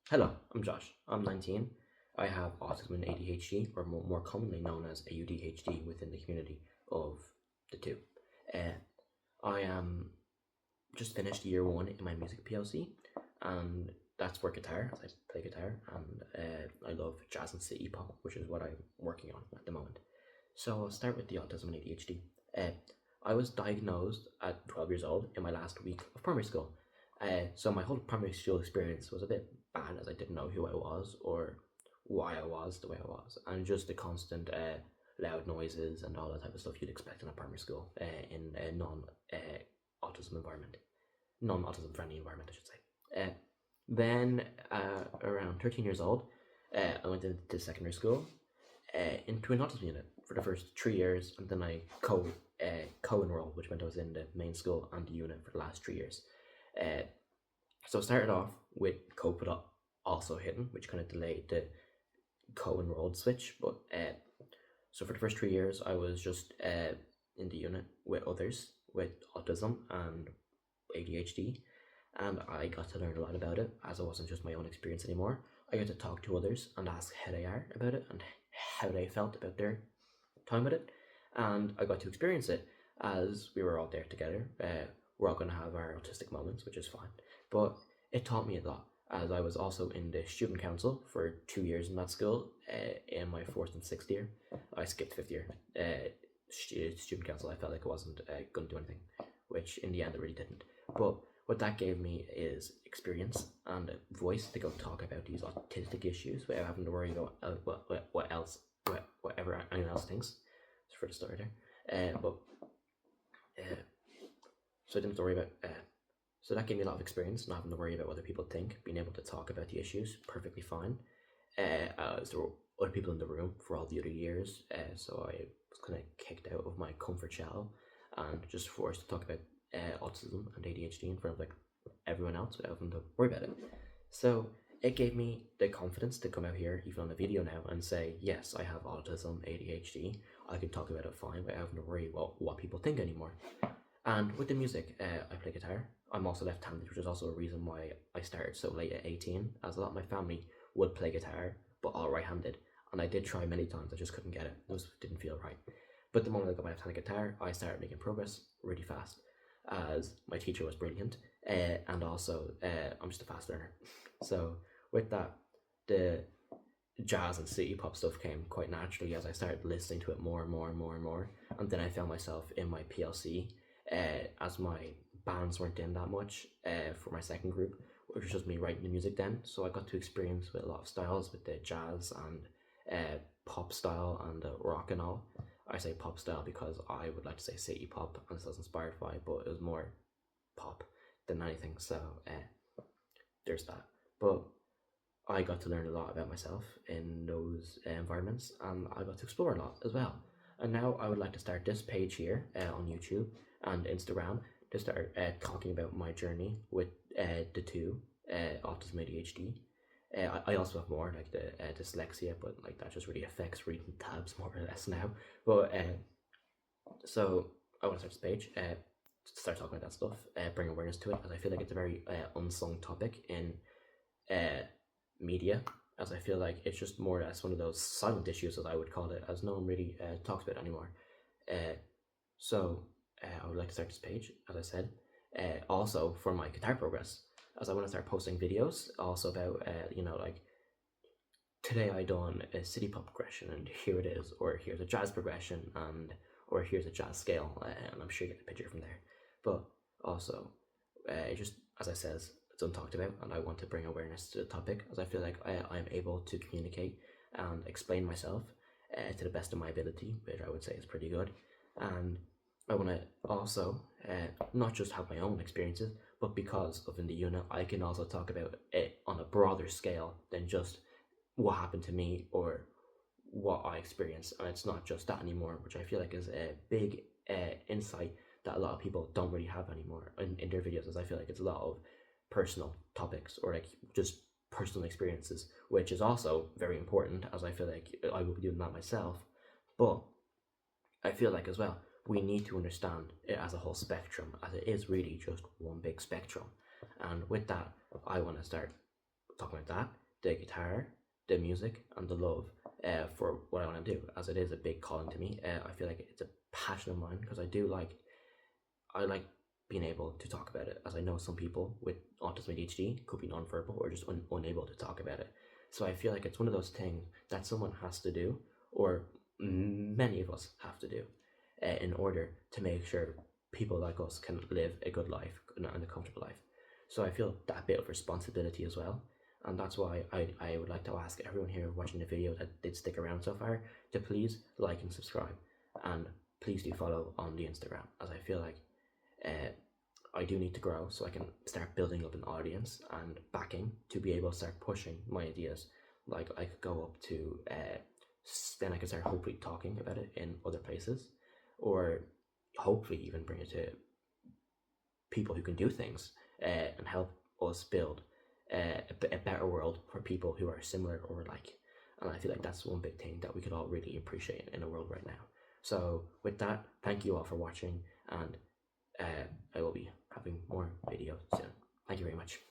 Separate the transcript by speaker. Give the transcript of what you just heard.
Speaker 1: Hello, I'm Josh. I'm 19. I have autism and ADHD, or more commonly known as AUDHD within the community of the two. Uh, I am just finished year one in my music PLC, and that's for guitar, as I play guitar, and I love jazz and city pop, which is what I'm working on at the moment. So I'll start with the autism and ADHD. Uh, I was diagnosed at 12 years old in my last week of primary school. So my whole primary school experience was a bit bad, as I didn't know who I was or why I was the way I was, and just the constant loud noises and all that type of stuff you'd expect in a primary school in a non-autism environment, non-autism friendly environment, I should say. Then around 13 years old, I went into secondary school into an autism unit for the first 3 years, and then I co-enrolled, which meant I was in the main school and the unit for the last 3 years. So I started off with cope with also hidden, which kind of delayed the co-enrolled switch. But so for the first 3 years, I was just in the unit with others with autism and ADHD, and I got to learn a lot about it, as it wasn't just my own experience anymore. I got to talk to others and ask how they are about it and how they felt about their time with it, and I got to experience it as we were all there together. We're all going to have our autistic moments, which is fine, but it taught me a lot, as I was also in the student council for 2 years in that school. In my fourth and sixth year, I skipped fifth year. Student council, I felt like I wasn't going to do anything, which in the end it really didn't. But what that gave me is experience and a voice to go talk about these autistic issues without having to worry about whatever anyone else thinks. For the starter, but so I didn't have to worry about. So that gave me a lot of experience, not having to worry about what other people think, being able to talk about the issues perfectly fine. As there were other people in the room for all the other years, so I was kind of kicked out of my comfort shell and just forced to talk about autism and ADHD in front of like everyone else without having to worry about it. So it gave me the confidence to come out here, even on a video now, and say, yes, I have autism, ADHD. I can talk about it fine without having to worry about what people think anymore. And with the music, I play guitar. I'm also left-handed, which is also a reason why I started so late at 18, as a lot of my family would play guitar, but all right-handed. And I did try many times, I just couldn't get it. It just didn't feel right. But the moment I got my left-handed guitar, I started making progress really fast, as my teacher was brilliant, and also I'm just a fast learner. So with that, the jazz and city pop stuff came quite naturally as I started listening to it more and more and more and more. And then I found myself in my PLC, as my bands weren't in that much for my second group, which was just me writing the music then. So I got to experience with a lot of styles, with the jazz and pop style and rock and all. I say pop style because I would like to say city pop, and this was inspired by, but it was more pop than anything. So there's that. But I got to learn a lot about myself in those environments, and I got to explore a lot as well. And now I would like to start this page here on YouTube and Instagram to start talking about my journey with the two, autism, ADHD. I also have more like the dyslexia, but like that just really affects reading tabs more or less now. But so I want to start this page, start talking about that stuff, bring awareness to it, as I feel like it's a very unsung topic in media, as I feel like it's just more or less one of those silent issues, as I would call it, as no one really talks about anymore. So I would like to start this page, as I said, also for my guitar progress, as I want to start posting videos also about, like, today I done a city pop progression and here it is, or here's a jazz progression, and or here's a jazz scale, and I'm sure you get the picture from there. But also, just as I says, it's untalked about, and I want to bring awareness to the topic, as I feel like I'm able to communicate and explain myself to the best of my ability, which I would say is pretty good. And I want to also not just have my own experiences, but because of in the unit, I can also talk about it on a broader scale than just what happened to me or what I experienced. And it's not just that anymore, which I feel like is a big insight that a lot of people don't really have anymore in their videos, as I feel like it's a lot of personal topics or like just personal experiences, which is also very important, as I feel like I will be doing that myself. But I feel like as well, we need to understand it as a whole spectrum, as it is really just one big spectrum. And with that, I want to start talking about that, the guitar, the music, and the love for what I want to do, as it is a big calling to me. I feel like it's a passion of mine because I like being able to talk about it, as I know some people with autism ADHD could be nonverbal or just unable to talk about it. So I feel like it's one of those things that someone has to do, or many of us have to do, in order to make sure people like us can live a good life and a comfortable life. So I feel that bit of responsibility as well. And that's why I would like to ask everyone here watching the video that did stick around so far to please like and subscribe. And please do follow on the Instagram, as I feel like uh, I do need to grow so I can start building up an audience and backing to be able to start pushing my ideas. Like I could go up to, then I could start hopefully talking about it in other places, or hopefully even bring it to people who can do things and help us build a better world for people who are similar or like. And I feel like that's one big thing that we could all really appreciate in the world right now. So with that, thank you all for watching, and I will be having more videos soon. Thank you very much.